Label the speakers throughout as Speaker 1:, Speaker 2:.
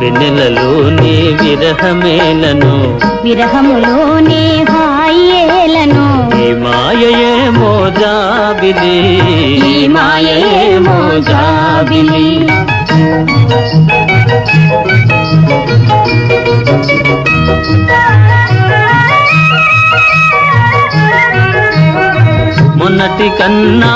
Speaker 1: వెన్నెలలోనే విరహమేలను
Speaker 2: విరహములోనే హాయేలను
Speaker 1: ఈ మాయయేమో జాబిలి
Speaker 2: ఈ మాయయేమో జాబిలి
Speaker 1: మొన్నటి కన్నా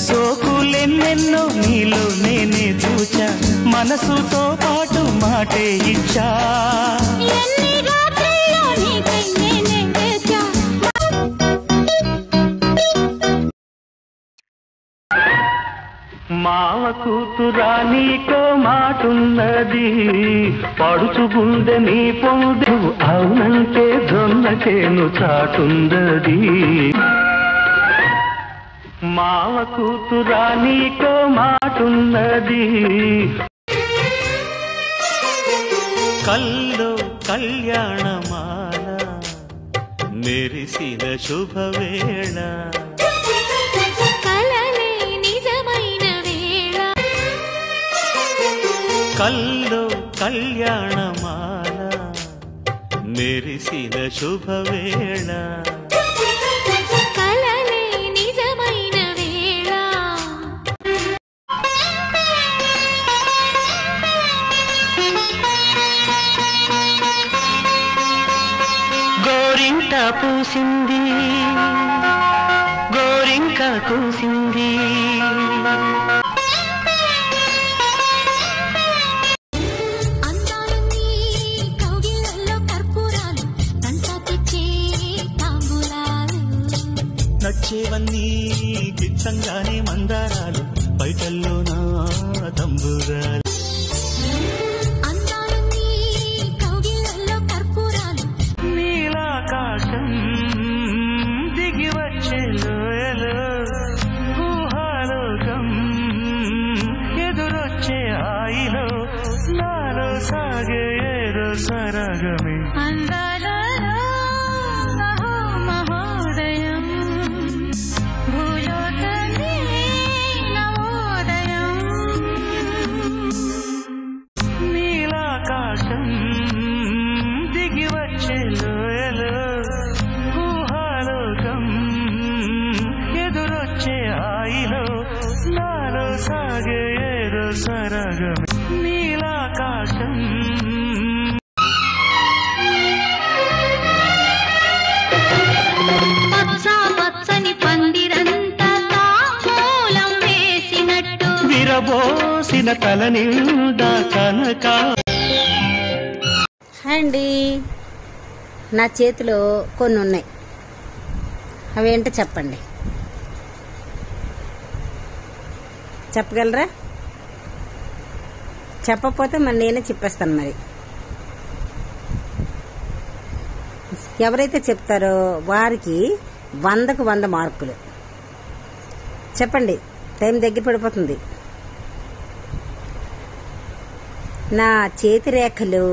Speaker 3: సోకులెన్నెన్నో నీలో నేనే చూచా మనసుతో పాటు మాటే ఇచ్చా మావ కూతురా నీకో మాటున్నది పడుచు గుండె నీ పొందు అవునంటే దొన్నకేను చాటుందది మావ కూతురా నీకో మాటున్నది కల్లో కళ్యాణమాల మెరిసిన శుభవేళ కల్లో కళ్యాణమాల మెరిసిన శుభవేళ
Speaker 2: కలలే నిజమైన వేళ
Speaker 3: గోరింట పూసింది గోరింక కూసింది నచ్చేవన్నీ కిచ్చంగానే మందారాలు బయటల్లో నా తంబురాలు నీలాకాశం దిగి వచ్చే లోయలో ఊహాలోకం ఎదురొచ్చే హాయిలో నాలో సాగే ఏదో సరగమే దిగి వచ్చే లోయలో ఊహాలోకం ఎదురొచ్చే హాయిలో నాలో సాగే ఏదో సరగమే నీలాకాశం
Speaker 2: పచ్చని పందిరంతా తాంబూలం వేసినట్టు
Speaker 3: విరబోసిన తల నిండా కనక
Speaker 4: అండి నా చేతిలో కొన్ని ఉన్నాయి అవేంటో చెప్పండి చెప్పగలరా చెప్పకపోతే మరి నేనే చెప్పేస్తాను మరి ఎవరైతే చెప్తారో వారికి 100కు 100 మార్కులు చెప్పండి టైం దగ్గర పడిపోతుంది నా చేతి రేఖలు